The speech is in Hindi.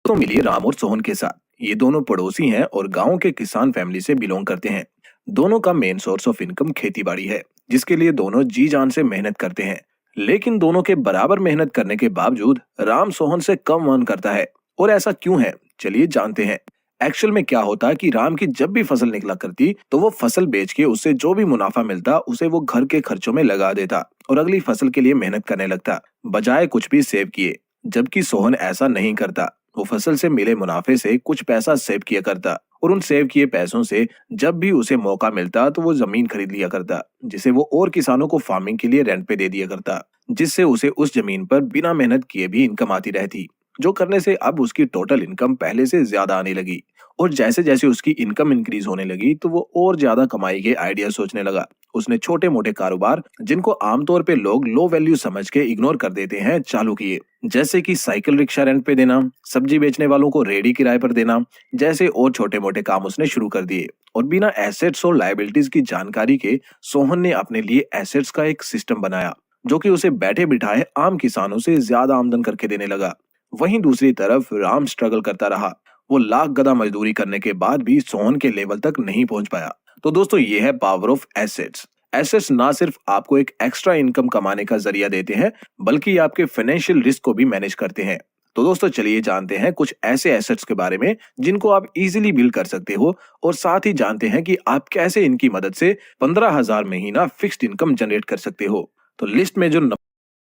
तो मिलिए राम और सोहन के साथ। ये दोनों पड़ोसी हैं और गांव के किसान फैमिली से बिलोंग करते हैं। दोनों का मेन सोर्स ऑफ इनकम खेती बाड़ी है, जिसके लिए दोनों जी जान से मेहनत करते हैं। लेकिन दोनों के बराबर मेहनत करने के बावजूद राम सोहन से कम अर्न करता है। और ऐसा क्यों है, चलिए जानते हैं। एक्चुअल में क्या होता कि राम की जब भी फसल निकला करती तो वो फसल बेच के उससे जो भी मुनाफा मिलता उसे वो घर के खर्चों में लगा देता और अगली फसल के लिए मेहनत करने लगता, बजाय कुछ भी सेव किए। जबकि सोहन ऐसा नहीं करता। वो फसल से मिले मुनाफे से कुछ पैसा सेव किया करता और उन सेव किए पैसों से जब भी उसे मौका मिलता तो वो जमीन खरीद लिया करता, जिसे वो और किसानों को फार्मिंग के लिए रेंट पे दे दिया करता, जिससे उसे उस जमीन पर बिना मेहनत किए भी इनकम आती रहती, जो करने से अब उसकी टोटल इनकम पहले से ज्यादा आने लगी। और जैसे जैसे उसकी इनकम इंक्रीज होने लगी तो वो और ज्यादा कमाई के आइडिया सोचने लगा। उसने छोटे मोटे कारोबार, जिनको आमतौर पे लोग लो वैल्यू समझ के इग्नोर कर देते हैं, चालू किए। जैसे कि साइकिल रिक्शा रेंट पे देना, सब्जी बेचने वालों को रेडी किराए पर देना, जैसे और छोटे मोटे काम उसने शुरू कर दिए। और बिना एसेट्स और लायबिलिटीज की जानकारी के सोहन ने अपने लिए एसेट्स का एक सिस्टम बनाया, जो कि उसे बैठे बिठाए आम किसानों से ज्यादा आमदन करके देने लगा। वहीं दूसरी तरफ राम स्ट्रगल करता रहा। वो लाख गदा मजदूरी करने के बाद भी सोहन के लेवल तक नहीं पहुंच पाया। तो दोस्तों, ये है पावर ऑफ एसेट्स। एसेट्स ना सिर्फ आपको एक एक्स्ट्रा इनकम कमाने का जरिया देते हैं, बल्कि आपके फाइनेंशियल रिस्क को भी मैनेज करते हैं। तो दोस्तों, चलिए जानते हैं कुछ ऐसे एसेट्स के बारे में जिनको आप इजीली बिल्ड कर सकते हो, और साथ ही जानते हैं कि आप कैसे इनकी मदद से 15,000 महीना फिक्स्ड इनकम जनरेट कर सकते हो। तो लिस्ट में जो